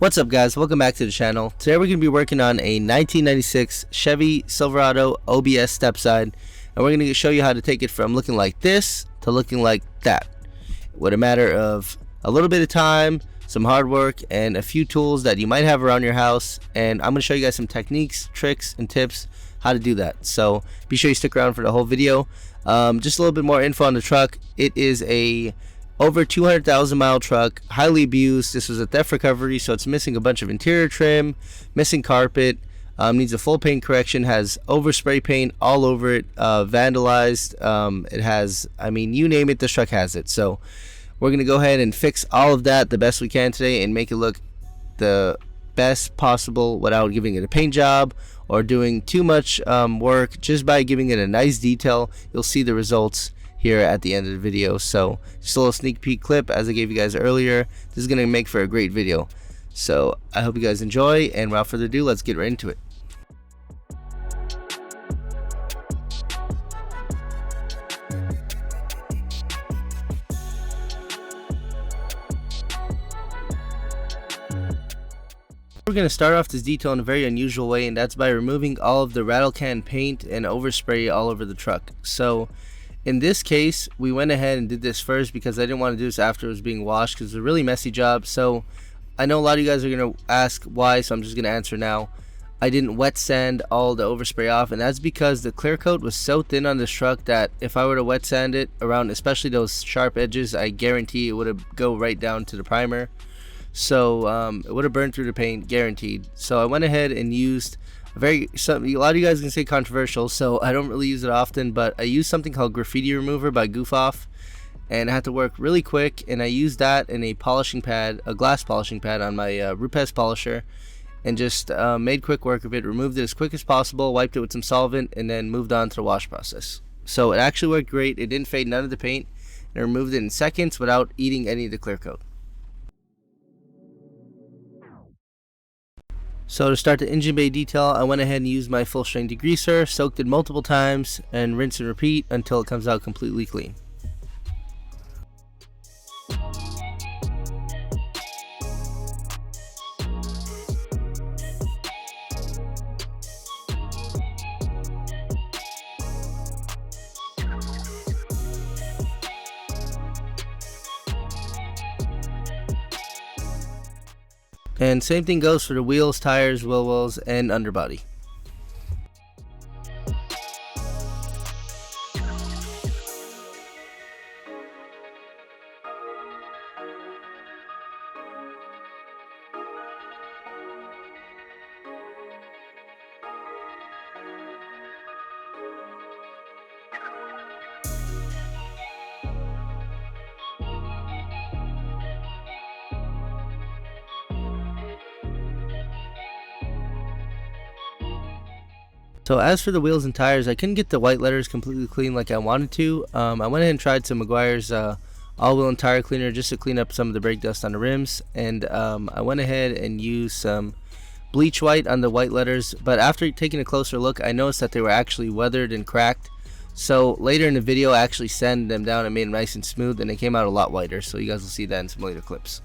What's up guys, welcome back to the channel. Today we're going to be working on a 1996 Chevy Silverado O.B.S Stepside, and we're going to show you how to take it from looking like this to looking like that with a matter of a little bit of time, some hard work, and a few tools that you might have around your house. And I'm going to show you guys some techniques, tricks, and tips how to do that. So be sure you stick around for the whole video. Just a little bit more info on the truck. It is a over 200,000 mile truck, highly abused. This was a theft recovery, so it's missing a bunch of interior trim, missing carpet, needs a full paint correction, has overspray paint all over it, vandalized. It has, I mean, you name it, this truck has it. So we're gonna go ahead and fix all of that the best we can today and make it look the best possible without giving it a paint job or doing too much work. Just by giving it a nice detail, you'll see the results here at the end of the video. So just a little sneak peek clip as I gave you guys earlier. This is gonna make for a great video, so I hope you guys enjoy, and without further ado, let's get right into it. We're going to start off this detail in a very unusual way, and that's by removing all of the rattle can paint and overspray all over the truck. So in this case, we went ahead and did this first because I didn't want to do this after it was being washed because it's a really messy job. So I know a lot of you guys are going to ask why, so I'm just going to answer now. I didn't wet sand all the overspray off, and that's because the clear coat was so thin on this truck that if I were to wet sand it around, especially those sharp edges, I guarantee it would go right down to the primer. So it would have burned through the paint, guaranteed. So I went ahead and used a lot of you guys can say controversial, so I don't really use it often, but I used something called graffiti remover by Goof Off, and I had to work really quick, and I used that in a polishing pad, a glass polishing pad on my O.B.S polisher, and just made quick work of it, removed it as quick as possible, wiped it with some solvent, and then moved on to the wash process. So it actually worked great. It didn't fade none of the paint, and I removed it in seconds without eating any of the clear coat. So to start the engine bay detail, I went ahead and used my full strength degreaser, soaked it multiple times, and rinse and repeat until it comes out completely clean. And same thing goes for the wheels, tires, wheel wells, and underbody. So as for the wheels and tires, I couldn't get the white letters completely clean like I wanted to. I went ahead and tried some Meguiar's all-wheel and tire cleaner just to clean up some of the brake dust on the rims, and I went ahead and used some bleach white on the white letters, but after taking a closer look, I noticed that they were actually weathered and cracked. So later in the video, I actually sanded them down and made them nice and smooth, and they came out a lot whiter, so you guys will see that in some later clips.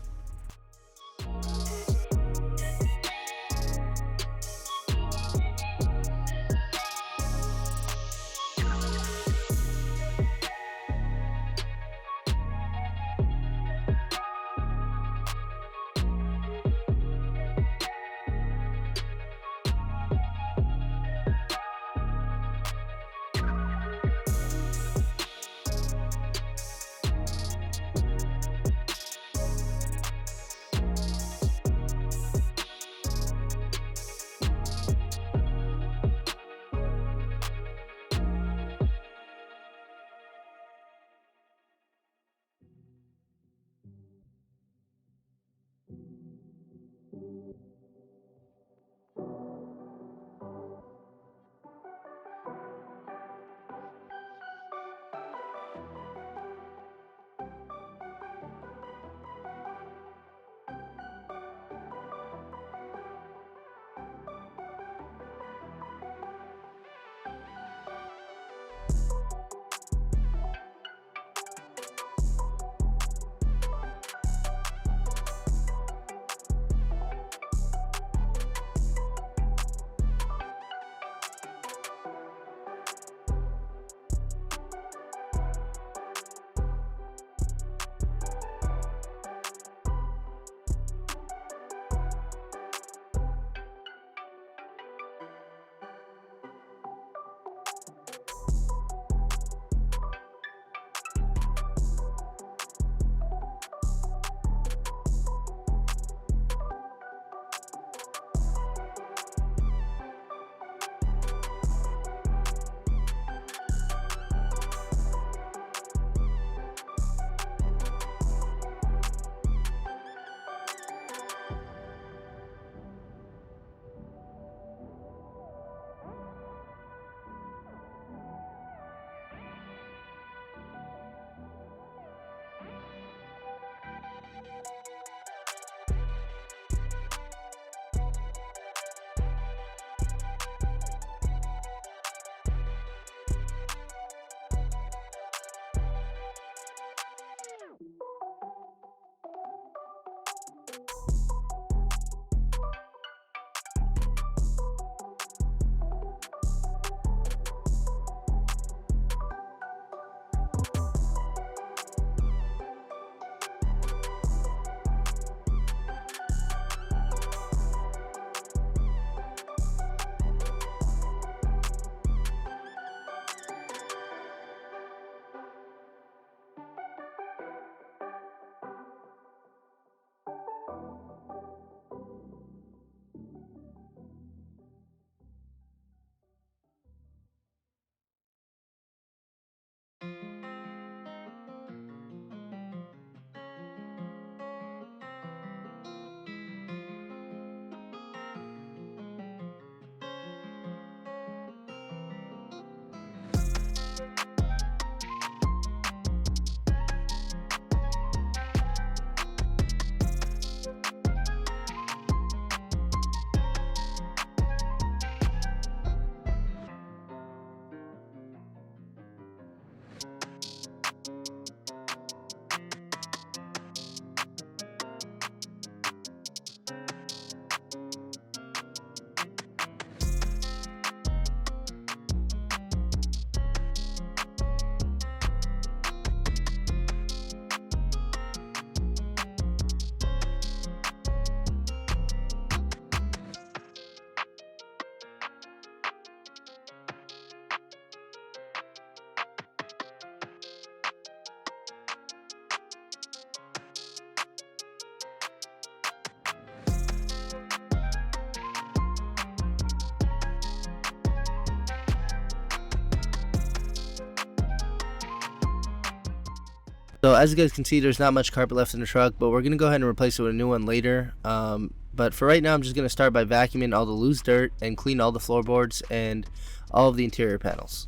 So as you guys can see, there's not much carpet left in the truck, but we're going to go ahead and replace it with a new one later. But for right now, I'm just going to start by vacuuming all the loose dirt and clean all the floorboards and all of the interior panels.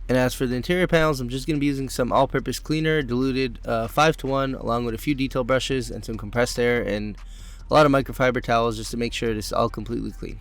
And as for the interior panels, I'm just going to be using some all-purpose cleaner, diluted 5-to-1, along with a few detail brushes and some compressed air and a lot of microfiber towels just to make sure it's all completely clean.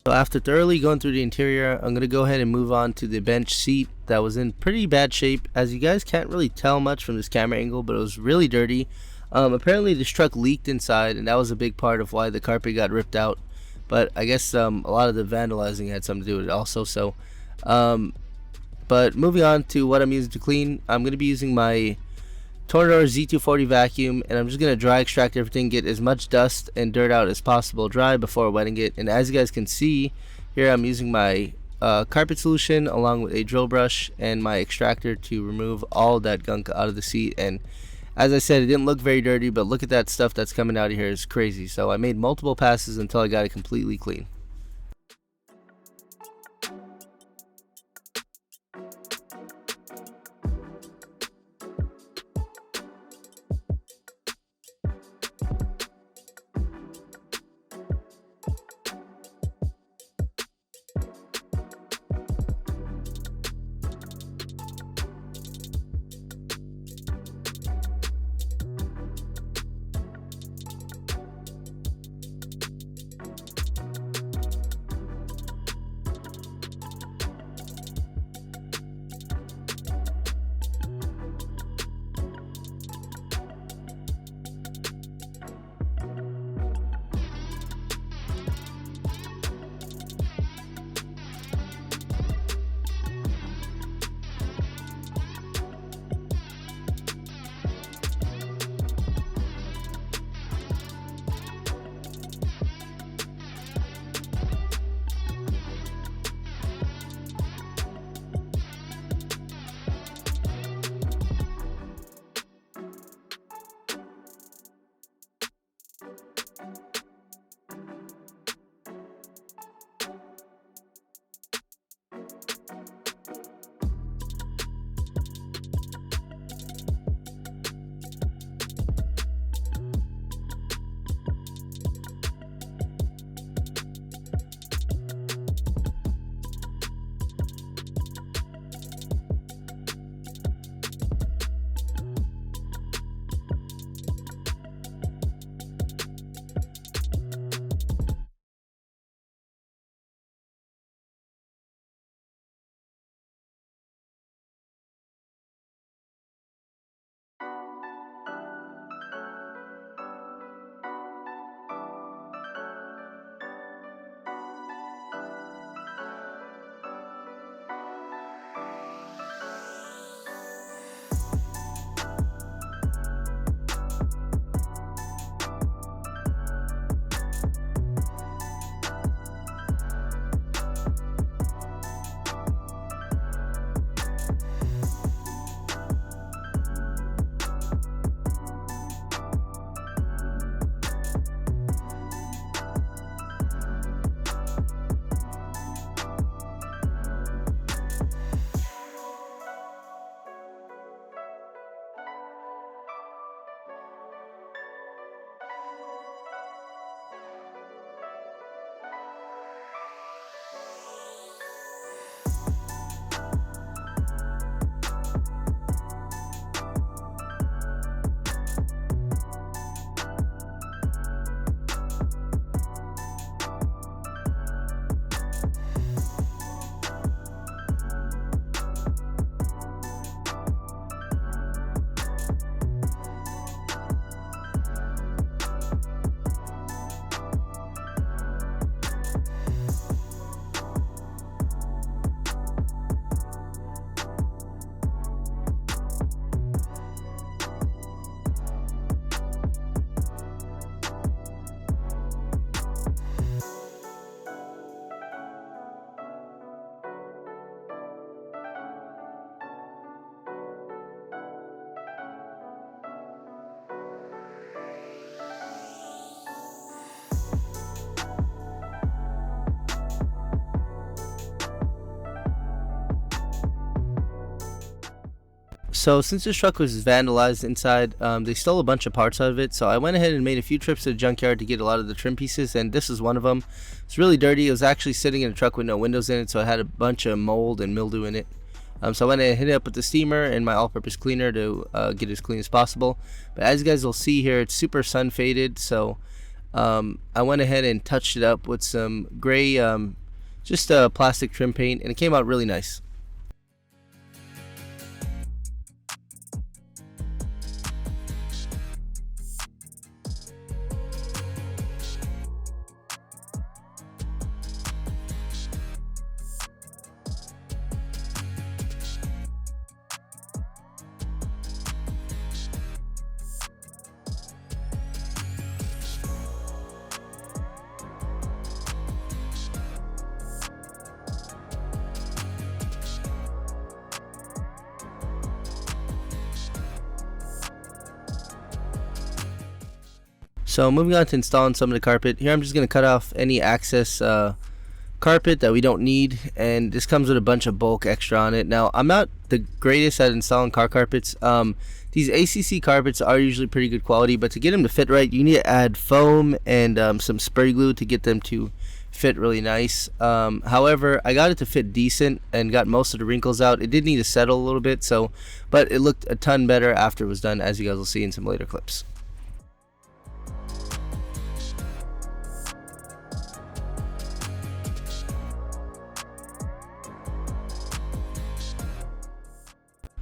So after thoroughly going through the interior, I'm going to go ahead and move on to the bench seat that was in pretty bad shape. As you guys can't really tell much from this camera angle, but it was really dirty. Apparently this truck leaked inside, and that was a big part of why the carpet got ripped out. But I guess a lot of the vandalizing had something to do with it also. So, but moving on to what I'm using to clean, I'm going to be using my Tornador Z240 vacuum, and I'm just going to dry extract everything, get as much dust and dirt out as possible dry before wetting it. And as you guys can see here, I'm using my carpet solution along with a drill brush and my extractor to remove all that gunk out of the seat. And as I said, it didn't look very dirty, but look at that stuff that's coming out of here. It's crazy. So I made multiple passes until I got it completely clean. So since this truck was vandalized inside, they stole a bunch of parts out of it. So I went ahead and made a few trips to the junkyard to get a lot of the trim pieces, and this is one of them. It's really dirty. It was actually sitting in a truck with no windows in it, so it had a bunch of mold and mildew in it. So I went and hit it up with the steamer and my all-purpose cleaner to get it as clean as possible. But as you guys will see here, it's super sun faded, so I went ahead and touched it up with some gray just plastic trim paint, and it came out really nice. So moving on to installing some of the carpet. Here I'm just going to cut off any excess carpet that we don't need, and this comes with a bunch of bulk extra on it. Now I'm not the greatest at installing car carpets. These ACC carpets are usually pretty good quality, but to get them to fit right, you need to add foam and some spray glue to get them to fit really nice. However, I got it to fit decent and got most of the wrinkles out. It did need to settle a little bit, but it looked a ton better after it was done, as you guys will see in some later clips.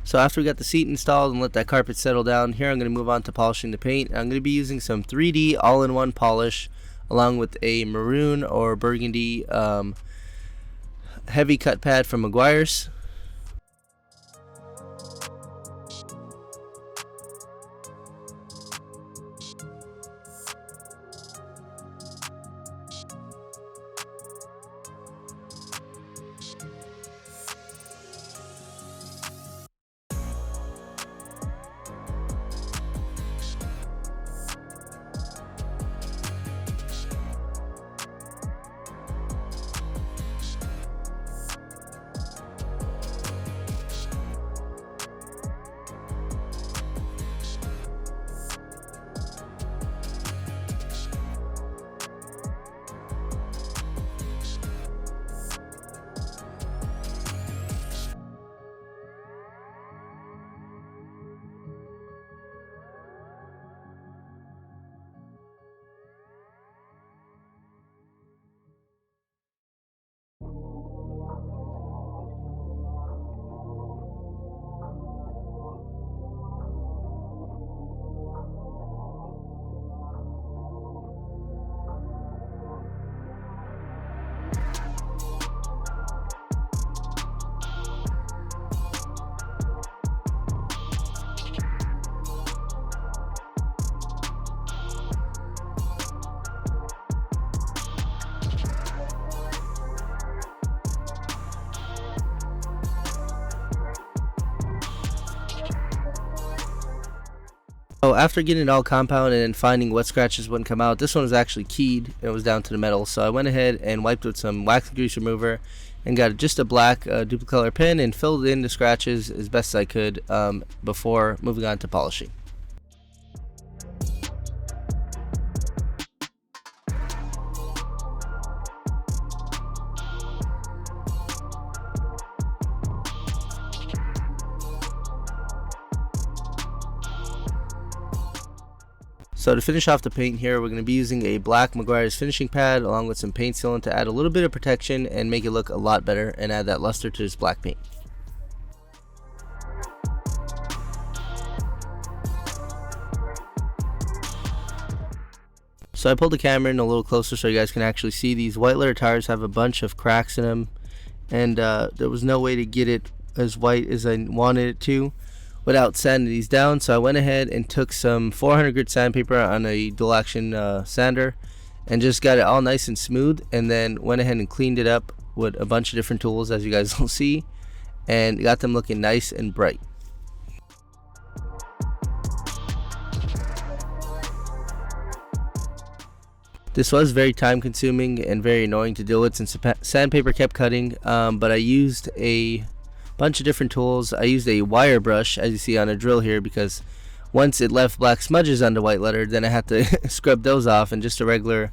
So after we got the seat installed and let that carpet settle down, here I'm going to move on to polishing the paint. I'm going to be using some 3D all-in-one polish along with a maroon or burgundy heavy cut pad from Meguiar's. So after getting it all compounded and finding what scratches wouldn't come out, this one was actually keyed and it was down to the metal. So I went ahead and wiped with some wax and grease remover and got just a black duplicolor pen and filled in the scratches as best as I could before moving on to polishing. So to finish off the paint here, we're going to be using a black Meguiar's finishing pad along with some paint sealant to add a little bit of protection and make it look a lot better and add that luster to this black paint. So I pulled the camera in a little closer so you guys can actually see these white letter tires have a bunch of cracks in them, and there was no way to get it as white as I wanted it to without sanding these down. So I went ahead and took some 400 grit sandpaper on a dual action sander and just got it all nice and smooth, and then went ahead and cleaned it up with a bunch of different tools, as you guys will see, and got them looking nice and bright. This was very time consuming and very annoying to deal with since the sandpaper kept cutting, but I used a bunch of different tools. I used a wire brush, as you see on a drill here, because once it left black smudges on the white letter, then I had to scrub those off, and just a regular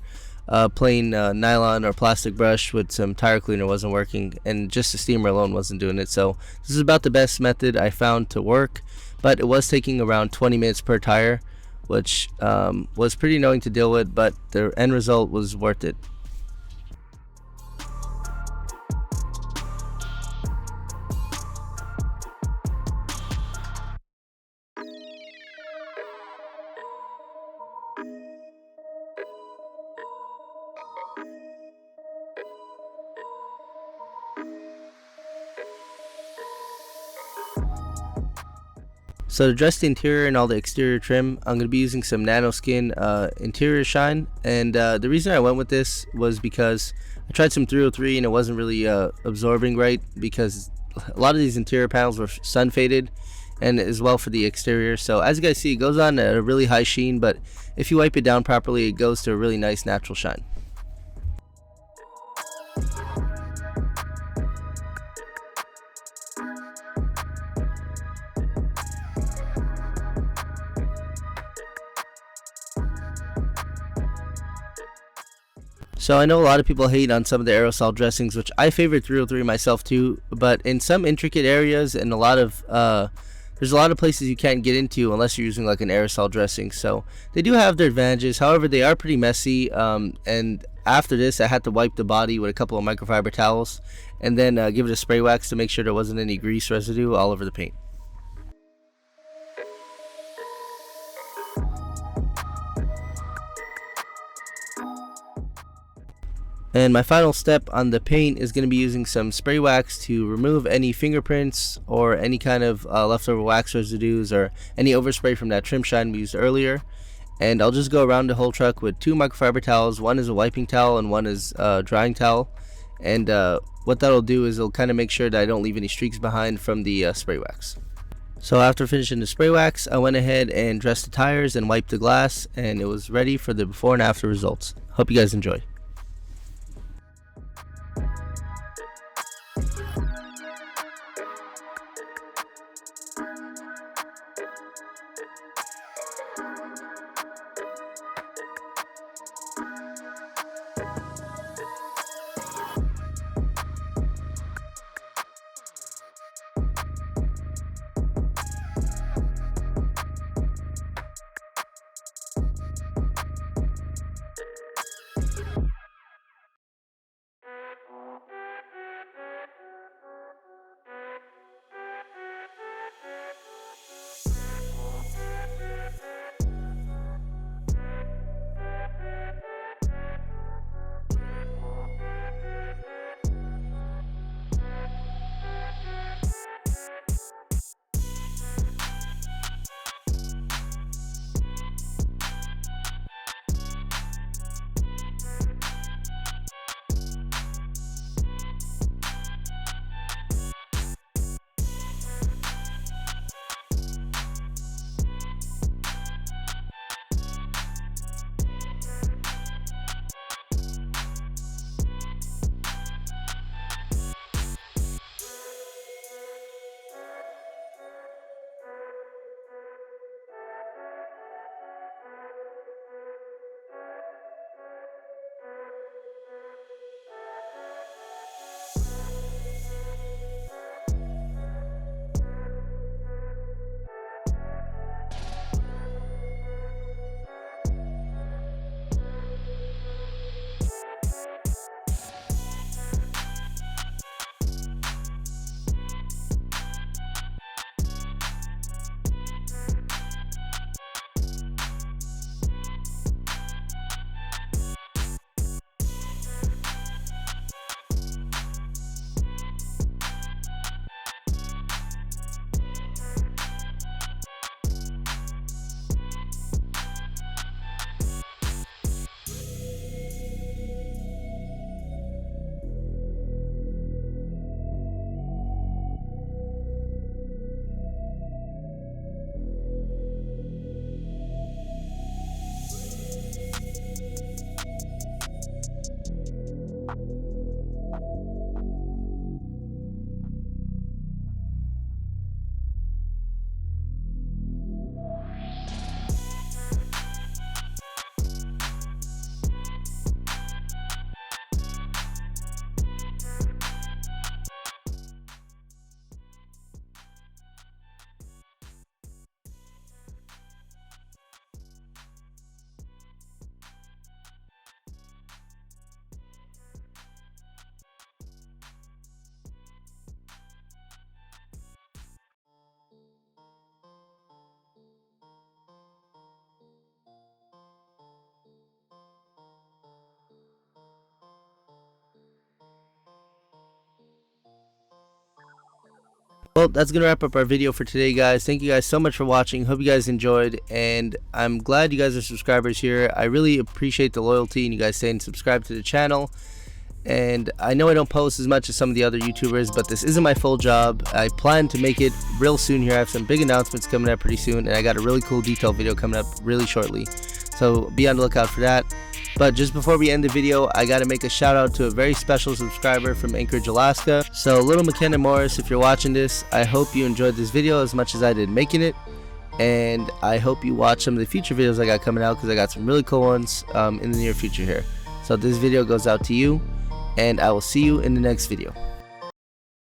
plain nylon or plastic brush with some tire cleaner wasn't working, and just the steamer alone wasn't doing it. So this is about the best method I found to work, but it was taking around 20 minutes per tire, which was pretty annoying to deal with, but the end result was worth it. So to dress the interior and all the exterior trim, I'm going to be using some Nanoskin interior shine, and the reason I went with this was because I tried some 303 and it wasn't really absorbing right, because a lot of these interior panels were sun faded, and as well for the exterior. So as you guys see, it goes on at a really high sheen, but if you wipe it down properly, it goes to a really nice natural shine. So I know a lot of people hate on some of the aerosol dressings, which I favor 303 myself too, but in some intricate areas and there's a lot of places you can't get into unless you're using like an aerosol dressing. So they do have their advantages. However, they are pretty messy, and after this I had to wipe the body with a couple of microfiber towels and then give it a spray wax to make sure there wasn't any grease residue all over the paint. And my final step on the paint is going to be using some spray wax to remove any fingerprints or any kind of leftover wax residues or any overspray from that trim shine we used earlier. And I'll just go around the whole truck with 2 microfiber towels. One is a wiping towel and one is a drying towel. And what that'll do is it'll kind of make sure that I don't leave any streaks behind from the spray wax. So after finishing the spray wax, I went ahead and dressed the tires and wiped the glass, and it was ready for the before and after results. Hope you guys enjoy. Well, that's gonna wrap up our video for today, guys. Thank you guys so much for watching. Hope you guys enjoyed, and I'm glad you guys are subscribers here. I really appreciate the loyalty and you guys staying subscribed to the channel. And I know I don't post as much as some of the other YouTubers, but this isn't my full job. I plan to make it real soon here. I have some big announcements coming up pretty soon, and I got a really cool detail video coming up really shortly, so be on the lookout for that. But just before we end the video, I gotta make a shout out to a very special subscriber from Anchorage, Alaska. So little McKenna Morris, if you're watching this, I hope you enjoyed this video as much as I did making it, and I hope you watch some of the future videos I got coming out, because I got some really cool ones in the near future here. So this video goes out to you, and I will see you in the next video.